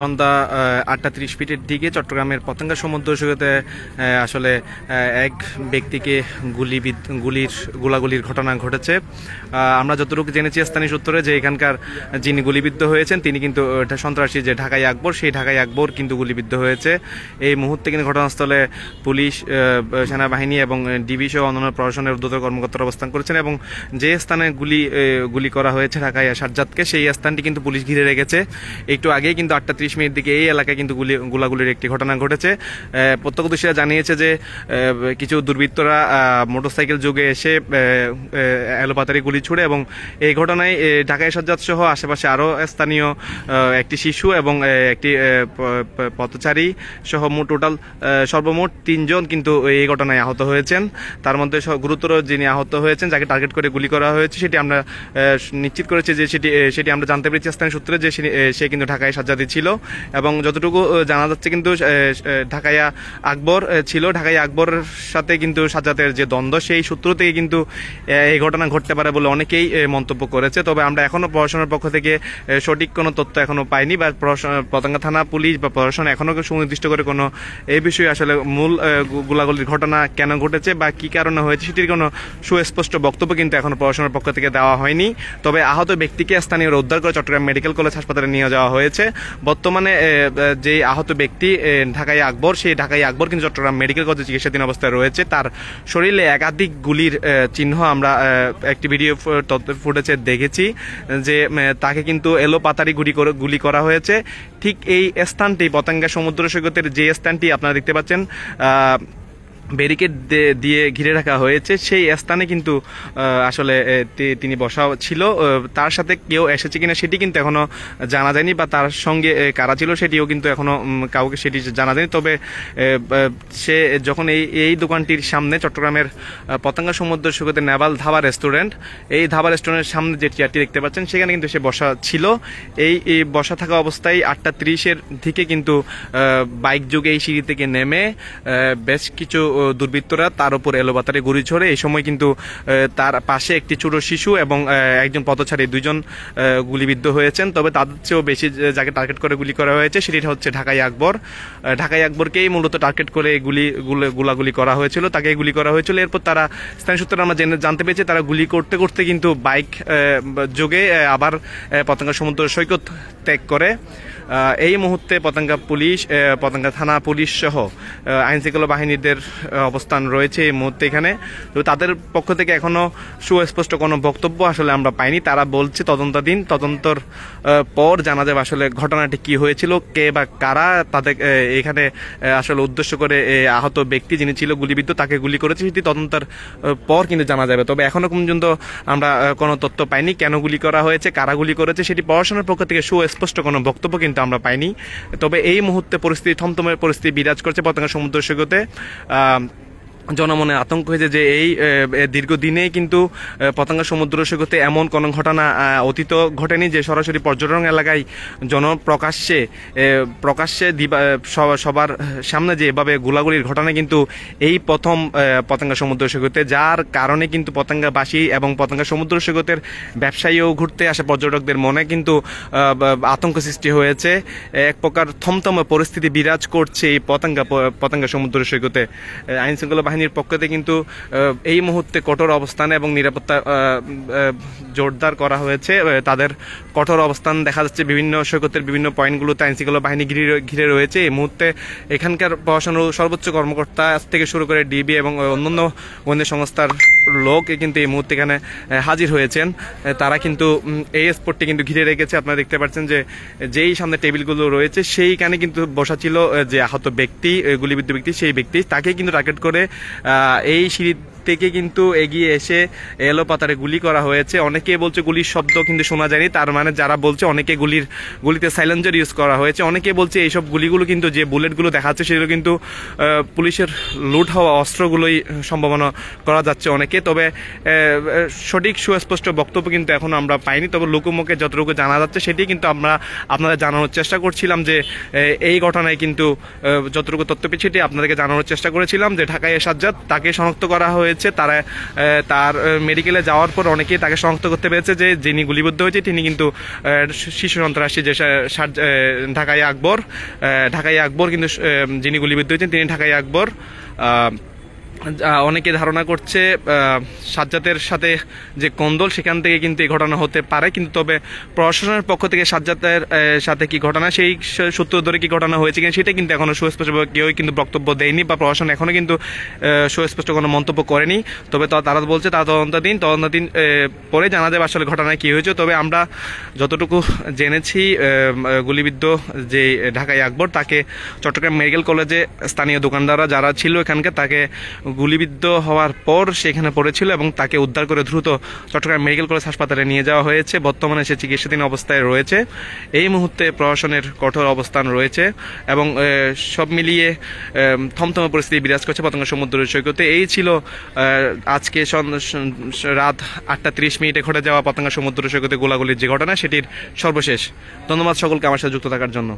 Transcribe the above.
সন্ধ্যা ৮:৩০ দিকে চট্টগ্রামের পতেঙ্গা সমুদ্র সৈকতে আসলে এক ব্যক্তিকে গোলাগুলির ঘটনা ঘটেছে। আমরা যতটুকু জেনেছি স্থানীয় সূত্রে যে এখানকার যিনি গুলিবিদ্ধ হয়েছেন তিনি কিন্তু সন্ত্রাসী যে ঢাকাই আকবর, সেই ঢাকাই আকবর কিন্তু গুলিবিদ্ধ হয়েছে। এই মুহূর্তে কিন্তু ঘটনাস্থলে পুলিশ, সেনাবাহিনী এবং ডিবি সহ অন্যান্য প্রশাসনের ঊর্ধ্বতন কর্মকর্তারা অবস্থান করেছেন এবং যে স্থানে গুলি করা হয়েছে ঢাকাই সাজ্জাদকে, সেই স্থানটি কিন্তু পুলিশ ঘিরে রেখেছে। একটু আগেই কিন্তু ৮:৩০ দিকে এই এলাকায় কিন্তু গোলাগুলির একটি ঘটনা ঘটেছে। প্রত্যক্ষদর্শীরা জানিয়েছে যে কিছু দুর্বৃত্তরা মোটরসাইকেল যোগে এসে এলোপাতারি গুলি ছুড়ে এবং এই ঘটনায় ঢাকাই সাজ্জাদ সহ আশেপাশে আরও স্থানীয় একটি শিশু এবং একটি পথচারী সহ টোটাল সর্বমোট ৩ জন কিন্তু এই ঘটনায় আহত হয়েছেন। তার মধ্যে গুরুতর যিনি আহত হয়েছেন, যাকে টার্গেট করে গুলি করা হয়েছে, সেটি আমরা নিশ্চিত করেছি যে সেটি আমরা জানতে পেরেছি স্থানীয় সূত্রে যে সে কিন্তু ঢাকাই সাজ্জাদই ছিল এবং যতটুকু জানা যাচ্ছে কিন্তু ঢাকাইয়া আকবর ছিল। ঢাকাই আকবরের সাথে কিন্তু সাজ্জাদের যে দ্বন্দ্ব, সেই সূত্র থেকে কিন্তু এই ঘটনা ঘটতে পারে বলে অনেকেই মন্তব্য করেছে। তবে আমরা এখনো প্রশাসনের পক্ষ থেকে সঠিক কোনো তথ্য এখনো পাইনি বা পতেঙ্গা থানা পুলিশ বা প্রশাসন এখনো সুনির্দিষ্ট করে কোনো এই বিষয়ে আসলে মূল গোলাগুলির ঘটনা কেন ঘটেছে বা কি কারণে হয়েছে সেটির কোনো সুস্পষ্ট বক্তব্য কিন্তু এখনো প্রশাসনের পক্ষ থেকে দেওয়া হয়নি। তবে আহত ব্যক্তিকে স্থানীয়রা উদ্ধার করে চট্টগ্রাম মেডিকেল কলেজ হাসপাতালে নিয়ে যাওয়া হয়েছে। বর্তমানে যে আহত ব্যক্তি ঢাকাই আকবর, সেই ঢাকাই আকবর কিন্তু চট্টগ্রাম মেডিকেল কলেজে চিকিৎসাধীন অবস্থায় রয়েছে। তার শরীরে একাধিক গুলির চিহ্ন আমরা একটি ভিডিও ফুটেজে দেখেছি যে তাকে কিন্তু এলোপাতারি গুলি করা হয়েছে। ঠিক এই স্থানটি পতেঙ্গা সমুদ্র সৈকতের যে স্থানটি আপনারা দেখতে পাচ্ছেন ব্যারিকেড দিয়ে ঘিরে রাখা হয়েছে, সেই স্থানে কিন্তু আসলে তিনি বসা ছিল। তার সাথে কেউ এসেছে কিনা সেটি কিন্তু এখনো জানা যায়নি বা তার সঙ্গে কারা ছিল সেটিও কিন্তু এখনো কাউকে সেটি জানা যায়নি। তবে সে যখন এই দোকানটির সামনে চট্টগ্রামের পতেঙ্গা সমুদ্র সৈকতের নেভাল ধাবা রেস্টুরেন্ট, এই ধাবা রেস্টুরেন্টের সামনে যে চেয়ারটি দেখতে পাচ্ছেন সেখানে কিন্তু সে বসা ছিল। এই বসা থাকা অবস্থায় ৮:৩০ দিকে কিন্তু বাইক যোগে এই সিঁড়ি থেকে নেমে বেশ কিছু দুর্বৃত্তরা তার উপর এলোপাতারি গুলি ছোড়ে। এই সময় কিন্তু তার পাশে একটি ছোট শিশু এবং একজন পথচারী, 2 জন গুলিবিদ্ধ হয়েছেন। তবে তাদের চেয়েও বেশি যাকে টার্গেট করে গুলি করা হয়েছে সেটি হচ্ছে ঢাকাই আকবর। ঢাকাই আকবরকেই মূলত টার্গেট করে গোলাগুলি করা হয়েছিল, তাকে গুলি করা হয়েছিল। এরপর তারা স্থানীয় সূত্রে আমরা জানতে পেরেছি তারা গুলি করতে করতে কিন্তু বাইক যোগে আবার পতেঙ্গা সমুদ্র সৈকত ত্যাগ করে। এই মুহূর্তে পতেঙ্গা পুলিশ, পতেঙ্গা থানা পুলিশ সহ আইনশৃঙ্খলা বাহিনীদের অবস্থান রয়েছে এই মুহূর্তে এখানে। তো তাদের পক্ষ থেকে এখনো সুস্পষ্ট কোনো বক্তব্য আসলে আমরা পাইনি। তারা বলছে তদন্তাধীন, তদন্তর পর জানা যাবে আসলে ঘটনাটি কি হয়েছিল, কে বা কারা তাদের এখানে আসলে উদ্দেশ্য করে আহত ব্যক্তি যিনি ছিল গুলিবিদ্ধ তাকে গুলি করেছে, সেটি তদন্তের পর কিন্তু জানা যাবে। তবে এখনো পর্যন্ত আমরা কোনো তথ্য পাইনি কেন গুলি করা হয়েছে, কারা গুলি করেছে, সেটি প্রশাসনের পক্ষ থেকে সুস্পষ্ট কোনো বক্তব্য কিন্তু আমরা পাইনি। তবে এই মুহূর্তে থমথমে পরিস্থিতি বিরাজ করছে পতেঙ্গা সমুদ্র সৈকতে। জনমনে আতঙ্ক হয়েছে যে এই দীর্ঘদিনেই কিন্তু পতেঙ্গা সমুদ্র সৈকতে এমন কোনো ঘটনা অতীত ঘটেনি যে সরাসরি পর্যটন এলাকায় জনপ্রকাশ্যে সবার সামনে যে এভাবে গোলাগুলির ঘটনা কিন্তু এই প্রথম পতেঙ্গা সমুদ্র সৈকতে, যার কারণে কিন্তু পতেঙ্গাবাসী এবং পতেঙ্গা সমুদ্র সৈকতের ব্যবসায়ীও ঘুরতে আসে পর্যটকদের মনে কিন্তু আতঙ্ক সৃষ্টি হয়েছে। এক প্রকার থমথমে পরিস্থিতি বিরাজ করছে এই পতেঙ্গা সমুদ্র সৈকতে। আইনশৃঙ্খলা বাহিনীর পক্ষ থেকে কিন্তু এই মুহূর্তে কঠোর অবস্থান এবং নিরাপত্তা জোরদার করা হয়েছে। তাদের কঠোর অবস্থান দেখা যাচ্ছে বিভিন্ন সৈকতের বিভিন্ন পয়েন্টগুলোতে আইনশৃঙ্খলা বাহিনী ঘিরে রয়েছে। এই মুহূর্তে এখানকার প্রশাসনের সর্বোচ্চ কর্মকর্তা থেকে শুরু করে ডিবি এবং অন্যান্য গোয়েন্দা সংস্থার লোক কিন্তু এই মুহূর্তে এখানে হাজির হয়েছেন। তারা কিন্তু এই স্পটটি কিন্তু ঘিরে রেখেছে। আপনারা দেখতে পাচ্ছেন যে যেই সামনে টেবিলগুলো রয়েছে সেইখানে কিন্তু বসা ছিল যে আহত ব্যক্তি, গুলিবিদ্ধ ব্যক্তি, সেই ব্যক্তি তাকে কিন্তু টার্গেট করে এই সিঁড়ি থেকে কিন্তু এগিয়ে এসে এলোপাতারে গুলি করা হয়েছে। অনেকে বলছে গুলির শব্দ কিন্তু শোনা যায়নি, তার মানে যারা বলছে অনেকে গুলিতে সাইলেন্সার ইউজ করা হয়েছে। অনেকে বলছে এইসব গুলিগুলো কিন্তু যে বুলেটগুলো দেখাচ্ছে সেগুলো কিন্তু পুলিশের লুট হওয়া অস্ত্রগুলোই সম্ভাবনা করা যাচ্ছে অনেকে। তবে সঠিক সুস্পষ্ট বক্তব্য কিন্তু এখনো আমরা পাইনি। তবে লোকমুখে যতটুকু জানা যাচ্ছে সেটি কিন্তু আমরা আপনাদের জানানোর চেষ্টা করছিলাম যে এই ঘটনায় কিন্তু যতটুকু তথ্য পেয়েছি সেটি আপনাদেরকে জানানোর চেষ্টা করেছিলাম যে ঢাকাই সাজ্জাদ তাকে শনাক্ত করা হয়েছে হয়েছে। তার মেডিকেলে যাওয়ার পর অনেকেই তাকে শনাক্ত করতে পেরেছে যে যিনি গুলিবিদ্ধ হয়েছে তিনি কিন্তু শিশু সন্ত্রাসী, যে ঢাকাই আকবর কিন্তু যিনি গুলিবিদ্ধ হয়েছেন তিনি ঢাকাই আকবর। অনেকে ধারণা করছে সাজ্জাদের সাথে যে কোন্দল সেখান থেকে কিন্তু এই ঘটনা হতে পারে, কিন্তু তবে প্রশাসনের পক্ষ থেকে সাজ্জাদের সাথে কি ঘটনা, সেই সূত্র ধরে কি ঘটনা হয়েছে কিনা সেটা কিন্তু এখনো সুস্পষ্টভাবে কেউই কিন্তু বক্তব্য দেয়নি, বা প্রশাসন এখনো কিন্তু সুস্পষ্ট কোনো মন্তব্য করেনি। তবে তারা বলছে তারা তদন্তাধীন পরে জানা যাবে আসলে ঘটনায় কি হয়েছে। তবে আমরা যতটুকু জেনেছি গুলিবিদ্ধ যে ঢাকাই আকবর তাকে চট্টগ্রাম মেডিকেল কলেজে স্থানীয় দোকানদাররা যারা ছিল এখানকার, তাকে গুলিবিদ্ধ হওয়ার পর সেখানে পড়েছিল এবং তাকে উদ্ধার করে দ্রুত চট্টগ্রাম মেডিকেল কলেজ হাসপাতালে নিয়ে যাওয়া হয়েছে। বর্তমানে সে চিকিৎসাধীন অবস্থায় রয়েছে। এই মুহূর্তে প্রশাসনের কঠোর অবস্থান রয়েছে এবং সব মিলিয়ে থমথমে পরিস্থিতি বিরাজ করছে পতেঙ্গা সমুদ্র সৈকতে। এই ছিল আজকে রাত 8:30 ঘটে যাওয়া পতেঙ্গা সমুদ্র সৈকতে গোলাগুলির যে ঘটনা সেটির সর্বশেষ। ধন্যবাদ সকলকে আমার সাথে যুক্ত থাকার জন্য।